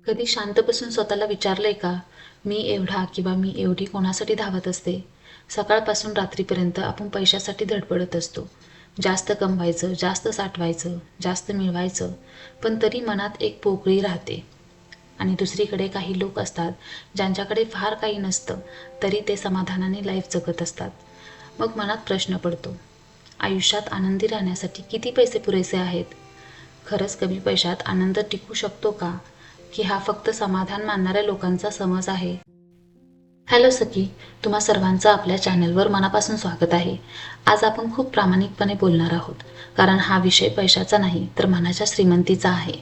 कधी शांत बसून स्वतःला विचारलंय का, मी एवढा किंवा मी एवढी कोणासाठी धावत असते? सकाळपासून रात्रीपर्यंत आपण पैशासाठी धडपडत असतो. जास्त कमवायचं, जास्त साठवायचं, जास्त मिळवायचं, पण तरी मनात एक पोकळी राहते. आणि दुसरीकडे काही लोक असतात, ज्यांच्याकडे फार काही नसतं, तरी ते समाधानाने लाईफ जगत असतात. मग मनात प्रश्न पडतो, आयुष्यात आनंदी राहण्यासाठी किती पैसे पुरेसे आहेत? खरंच कमी पैशात आनंद टिकू शकतो का? की हा फक्त समाधान मानणाऱ्या लोकांचा समज आहे? हॅलो सखी, तुम्हा सर्वांचं आपल्या चॅनलवर मनापासून स्वागत आहे. आज आपण खूप प्रामाणिकपणे बोलणार आहोत, कारण हा विषय पैशाचा नाही तर मनाच्या श्रीमंतीचा आहे.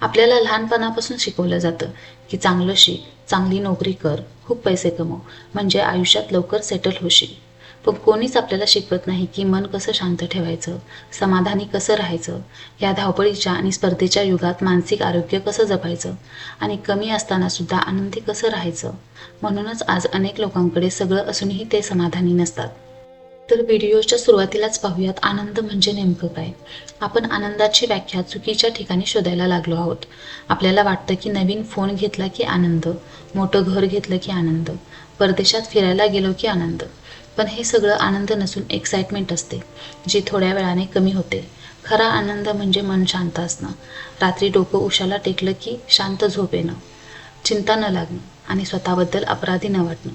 आपल्याला लहानपणापासून शिकवलं जातं की चांगलं शिक, चांगली नोकरी कर, खूप पैसे कमव, म्हणजे आयुष्यात लवकर सेटल होशील. पण कोणीच आपल्याला शिकवत नाही की मन कसं शांत ठेवायचं, समाधानी कसं राहायचं, या धावपळीच्या आणि स्पर्धेच्या युगात मानसिक आरोग्य कसं जपायचं आणि कमी असताना सुद्धा आनंदी कसं राहायचं. म्हणूनच आज अनेक लोकांकडे सगळं असूनही ते समाधानी नसतात. तर व्हिडिओच्या सुरुवातीलाच पाहूयात, आनंद म्हणजे नेमकं काय. आपण आनंदाची व्याख्या चुकीच्या ठिकाणी शोधायला लागलो आहोत. आपल्याला वाटतं की नवीन फोन घेतला की आनंद, मोठं घर घेतलं की आनंद, परदेशात फिरायला गेलो की आनंद. पण हे सगळं आनंद नसून एक्साइटमेंट असते, जी थोड्या वेळाने कमी होते. खरा आनंद म्हणजे मन शांत असणं, रात्री डोकं उशाला टेकलं की शांत झोप येणं, चिंता न लागणं आणि स्वतःबद्दल अपराधी न वाटणं.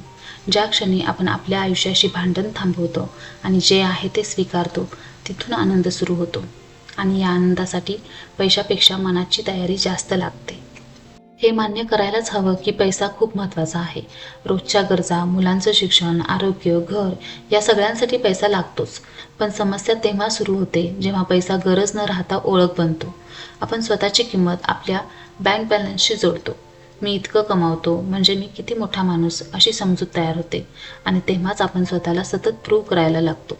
ज्या क्षणी आपण आपल्या आयुष्याशी भांडण थांबवतो आणि जे आहे ते स्वीकारतो, तिथून आनंद सुरू होतो. आणि या आनंदासाठी पैशापेक्षा मनाची तयारी जास्त लागते. हे मान्य करायलाच हवं की पैसा खूप महत्त्वाचा आहे. रोजच्या गरजा, मुलांचं शिक्षण, आरोग्य, घर, या सगळ्यांसाठी पैसा लागतोच. पण समस्या तेव्हा सुरू होते जेव्हा पैसा गरज न राहता ओळख बनतो. आपण स्वतःची किंमत आपल्या बँक बॅलन्सशी जोडतो. मी इतकं कमावतो म्हणजे मी किती मोठा माणूस, अशी समजूत तयार होते. आणि तेव्हाच आपण स्वतःला सतत प्रूव्ह करायला लागतो.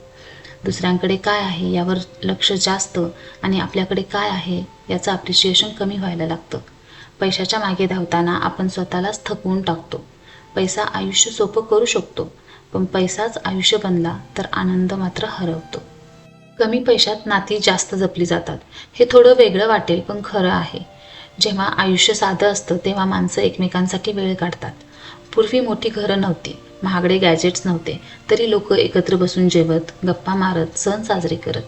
दुसऱ्यांकडे काय आहे यावर लक्ष जास्त आणि आपल्याकडे काय आहे याचं अप्रिशिएशन कमी व्हायला लागतं. पैशाच्या मागे धावताना आपण स्वतःलाच थकवून टाकतो. पैसा आयुष्य सोपं करू शकतो, पण पैसाच आयुष्य बनला तर आनंद मात्र हरवतो. कमी पैशात नाती जास्त जपली जातात. हे थोडं वेगळं वाटेल, पण खरं आहे. जेव्हा आयुष्य साधं असतं तेव्हा माणसं एकमेकांसाठी वेळ काढतात. पूर्वी मोठी घरं नव्हती, महागडे गॅजेट्स नव्हते, तरी लोक एकत्र बसून जेवत, गप्पा मारत, सण साजरे करत.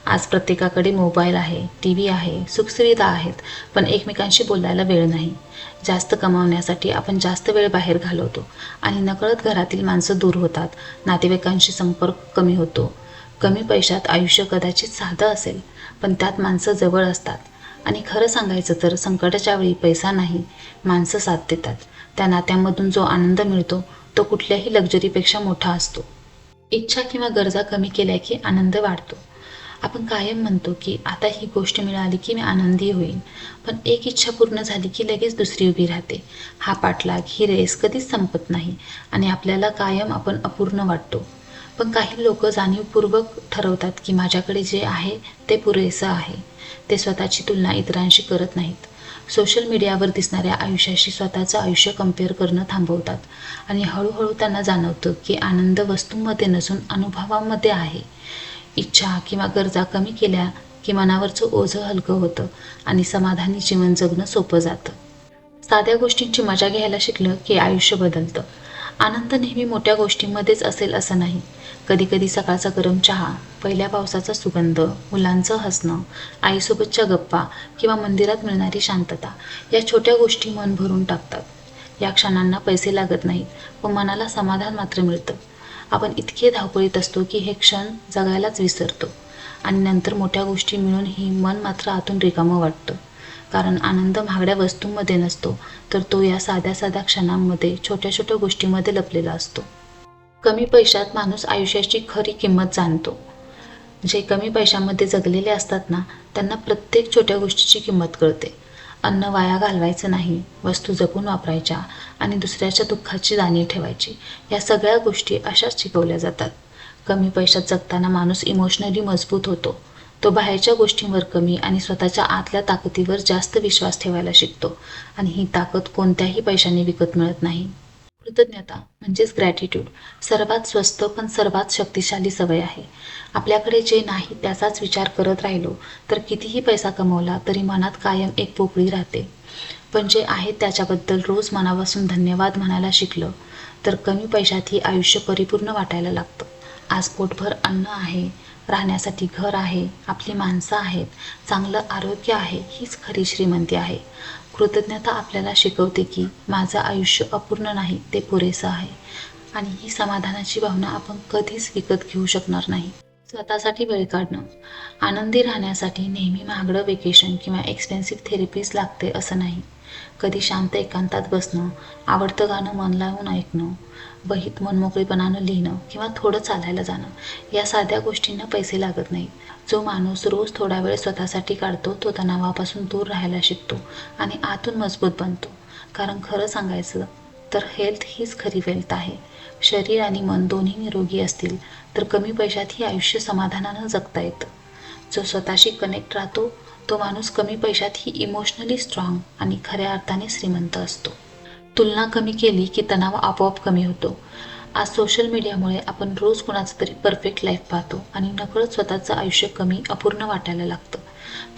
आज प्रत्येकाकडे मोबाईल आहे, टी व्ही आहे, सुखसुविधा आहेत, पण एकमेकांशी बोलायला वेळ नाही. जास्त कमावण्यासाठी आपण जास्त वेळ बाहेर घालवतो आणि नकळत घरातील माणसं दूर होतात, नातेवाईकांशी संपर्क कमी होतो. कमी पैशात आयुष्य कदाचित साधं असेल, पण त्यात माणसं जवळ असतात. आणि खरं सांगायचं तर संकटाच्या वेळी पैसा नाही, माणसं साथ देतात. त्या नात्यामधून जो आनंद मिळतो तो कुठल्याही लक्झरीपेक्षा मोठा असतो. इच्छा किंवा गरजा कमी केल्या की आनंद वाढतो. आपण कायम म्हणतो की आता ही गोष्ट मिळाली की मी आनंदी होईन, पण एक इच्छा पूर्ण झाली की लगेच दुसरी उभी राहते. हा पाठलाग, ही रेस कधीच संपत नाही आणि आपल्याला कायम आपण अपूर्ण वाटतो. पण काही लोक जाणीवपूर्वक ठरवतात की माझ्याकडे जे आहे ते पुरेसं आहे. ते स्वतःची तुलना इतरांशी करत नाहीत. सोशल मीडियावर दिसणाऱ्या आयुष्याशी स्वतःचं आयुष्य कम्पेअर करणं थांबवतात आणि हळूहळू त्यांना जाणवतं की आनंद वस्तूंमध्ये नसून अनुभवांमध्ये आहे. इच्छा किंवा गरजा कमी केल्या की मनावरचं ओझं हलकं होतं आणि समाधानी जीवन जगणं सोपं जातं. साध्या गोष्टींची मजा घ्यायला शिकलं की आयुष्य बदलतं. आनंद नेहमी मोठ्या गोष्टींमध्येच असेल असं नाही. कधीकधी सकाळचा गरम चहा, पहिल्या पावसाचा सुगंध, मुलांचं हसणं, आईसोबतच्या गप्पा किंवा मंदिरात मिळणारी शांतता, या छोट्या गोष्टी मन भरून टाकतात. या क्षणांना पैसे लागत नाहीत, पण मनाला समाधान मात्र मिळतं. आपण इतके धावपळीत असतो की हे क्षण जगायलाच विसरतो आणि नंतर मोठ्या गोष्टी मिळूनही मन मात्र आतून रिकामं वाटतं. कारण आनंद महागड्या वस्तूंमध्ये नसतो, तर तो या साध्या साध्या क्षणांमध्ये, छोट्या छोट्या गोष्टींमध्ये लपलेला असतो. कमी पैशात माणूस आयुष्याची खरी किंमत जाणतो. जे कमी पैशामध्ये जगलेले असतात ना, त्यांना प्रत्येक छोट्या गोष्टीची किंमत कळते. अन्न वाया घालवायचं नाही, वस्तू जपून वापरायच्या आणि दुसऱ्याच्या दुःखाची जाणीव ठेवायची. या सगळ्या गोष्टी अशाच शिकवल्या जातात. कमी पैशात जगताना माणूस इमोशनली मजबूत होतो. तो बाहेरच्या गोष्टींवर कमी आणि स्वतःच्या आतल्या ताकदीवर जास्त विश्वास ठेवायला शिकतो आणि ही ताकद कोणत्याही पैशाने विकत मिळत नाही. कृतज्ञता म्हणजेच ग्रॅटिट्यूड सर्वात स्वस्त पण सर्वात शक्तिशाली सवय आहे. आपल्याकडे जे नाही त्याचाच विचार करत राहिलो तर कितीही पैसा कमवला तरी मनात कायम एक पोकळी राहते. पण जे आहे त्याच्याबद्दल रोज मनापासून धन्यवाद म्हणायला शिकलं तर कमी पैशातही आयुष्य परिपूर्ण वाटायला लागतं. आज पोटभर अन्न आहे, राहण्यासाठी घर आहे, आपली माणसं आहेत, चांगलं आरोग्य आहे, हीच खरी श्रीमंती आहे. कृतज्ञता आपल्याला शिकवते की माझं आयुष्य अपूर्ण नाही, ते पुरेसं आहे. आणि ही समाधानाची भावना आपण कधीच विकत घेऊ शकणार नाही. स्वतःसाठी वेळ काढणं. आनंदी राहण्यासाठी नेहमी महागडं वेकेशन किंवा एक्सपेन्सिव्ह थेरपीज लागते असं नाही. कधी शांत एकांतात बसणं, आवडतं गाणं मन लावून ऐकणं, वहीत मनमोकळेपणानं लिहिणं किंवा थोडं चालायला जाणं, या साध्या गोष्टींना पैसे लागत नाहीत. जो माणूस रोज थोडा वेळ स्वतःसाठी काढतो तो तणावापासून दूर राहायला शिकतो आणि आतून मजबूत बनतो. कारण खरं सांगायचं तर हेल्थ हीच खरी वेल्थ आहे. शरीर आणि मन दोन्ही निरोगी असतील तर कमी पैशातही आयुष्य समाधानानं जगता येतं. जो स्वतःशी कनेक्ट राहतो तो माणूस कमी पैशातही इमोशनली स्ट्रॉंग आणि खऱ्या अर्थाने श्रीमंत असतो. तुलना कमी केली की तणाव आपोआप कमी होतो. आज सोशल मीडियामुळे आपण रोज कुणाचं तरी परफेक्ट लाईफ पाहतो आणि नकळत स्वतःचं आयुष्य कमी अपूर्ण वाटायला लागतं.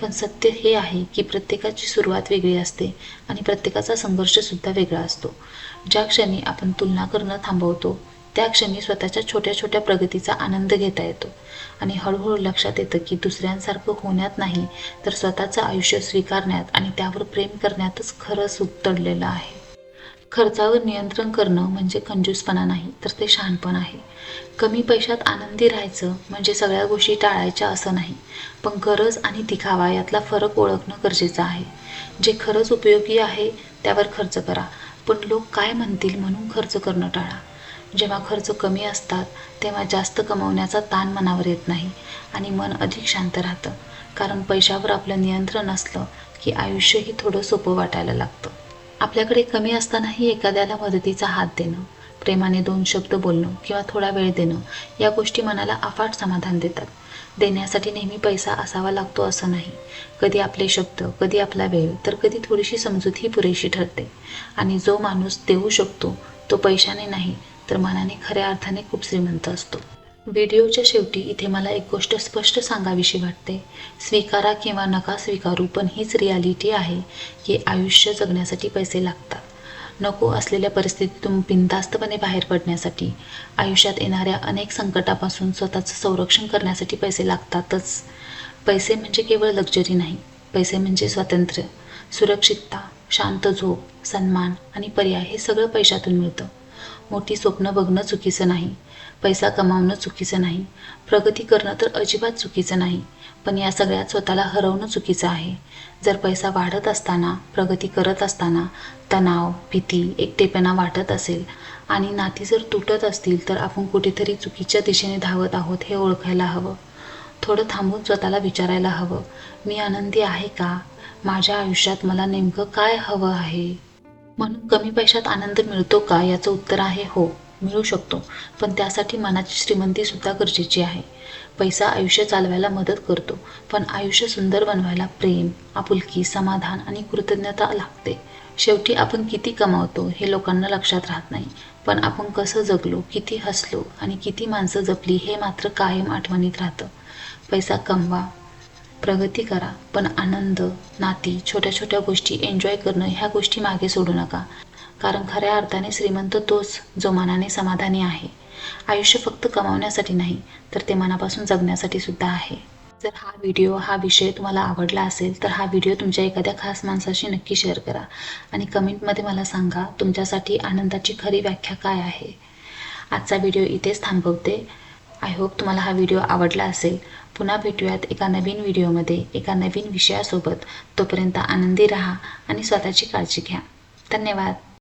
पण सत्य हे आहे की प्रत्येकाची सुरुवात वेगळी असते आणि प्रत्येकाचा संघर्षसुद्धा वेगळा असतो. ज्या क्षणी आपण तुलना करणं थांबवतो त्या क्षणी स्वतःच्या छोट्या छोट्या प्रगतीचा आनंद घेता येतो आणि हळूहळू लक्षात येतं की दुसऱ्यांसारखं होण्यात नाही तर स्वतःचं आयुष्य स्वीकारण्यात आणि त्यावर प्रेम करण्यातच खरं सुख दडलेलं आहे. खर्चावर नियंत्रण करणं म्हणजे कंजूसपणा नाही तर ते शहाणपण आहे. कमी पैशात आनंदी राहायचं म्हणजे सगळ्या गोष्टी टाळायच्या असं नाही, पण गरज आणि दिखावा यातला फरक ओळखणं गरजेचं आहे. जे खरंच उपयोगी आहे त्यावर खर्च करा, पण लोक काय म्हणतील म्हणून खर्च करणं टाळा. जेव्हा खर्च कमी असतात तेव्हा जास्त कमवण्याचा ताण मनावर येत नाही आणि मन अधिक शांत राहतं. कारण पैशावर आपलं नियंत्रण असलं की आयुष्यही थोडं सोपं वाटायला लागतं. आपल्याकडे कमी असतानाही एखाद्याला मदतीचा हात देणं, प्रेमाने 2 शब्द बोलणं किंवा थोडा वेळ देणं, या गोष्टी मनाला अफाट समाधान देतात. देण्यासाठी नेहमी पैसा असावा लागतो असं नाही. कधी आपले शब्द, कधी आपला वेळ, तर कधी थोडीशी समजूत ही पुरेशी ठरते. आणि जो माणूस देऊ शकतो तो पैशाने नाही तर मनाने खऱ्या अर्थाने खूप श्रीमंत असतो. व्हिडिओच्या शेवटी इथे मला एक गोष्ट स्पष्ट सांगावीशी वाटते. स्वीकारा किंवा नका स्वीकारू, पण हीच रियालिटी आहे की आयुष्य जगण्यासाठी पैसे लागतात. नको असलेल्या परिस्थितीतून बिनधास्तपणे बाहेर पडण्यासाठी, आयुष्यात येणाऱ्या अनेक संकटापासून स्वतःचं संरक्षण करण्यासाठी पैसे लागतातच. पैसे म्हणजे केवळ लक्झरी नाही, पैसे म्हणजे स्वातंत्र्य, सुरक्षितता, शांत झोप, सन्मान आणि पर्याय हे सगळं पैशातून मिळतं. मोठी स्वप्न बघणं चुकीचं नाही, पैसा कमावणं चुकीचं नाही, प्रगती करणं तर अजिबात चुकीचं नाही, पण या सगळ्यात स्वतःला हरवणं चुकीचं आहे. जर पैसा वाढत असताना, प्रगती करत असताना तणाव, भीती, एकटेपणा वाटत असेल आणि नाती जर तुटत असतील तर आपण कुठेतरी चुकीच्या दिशेने धावत आहोत हे ओळखायला हवं. थोडं थांबून स्वतःला विचारायला हवं, मी आनंदी आहे का? माझ्या आयुष्यात मला नेमकं काय हवं आहे? म्हणून कमी पैशात आनंद मिळतो का याचं उत्तर आहे हो, मिळू शकतो, पण त्यासाठी मनाची श्रीमंती सुद्धा गरजेची आहे. पैसा आयुष्य चालवायला मदत करतो, पण आयुष्य सुंदर बनवायला प्रेम, आपुलकी, समाधान आणि कृतज्ञता लागते. शेवटी आपण किती कमावतो हे लोकांना लक्षात राहत नाही, पण आपण कसं जगलो, किती हसलो आणि किती माणसं जपली हे मात्र कायम आठवणीत राहतं. पैसा कमवा, प्रगती करा, पण आनंद, नाती, छोट्या छोट्या गोष्टी एन्जॉय करणं ह्या गोष्टी मागे सोडू नका. कारण खऱ्या अर्थाने श्रीमंत तोच जो मनाने समाधानी आहे. आयुष्य फक्त कमावण्यासाठी नाही तर ते मनापासून जगण्यासाठी सुद्धा आहे. जर हा विषय तुम्हाला आवडला असेल तर हा व्हिडिओ तुमच्या एखाद्या खास माणसाशी नक्की शेअर करा आणि कमेंटमध्ये मला सांगा तुमच्यासाठी आनंदाची खरी व्याख्या काय आहे. आजचा व्हिडिओ इथेच थांबवते. आय होप तुम्हाला हा व्हिडिओ आवडला असेल. पुन्हा भेटूयात एका नवीन व्हिडिओमध्ये एका नवीन विषयासोबत. तोपर्यंत आनंदी राहा आणि स्वतःची काळजी घ्या. धन्यवाद.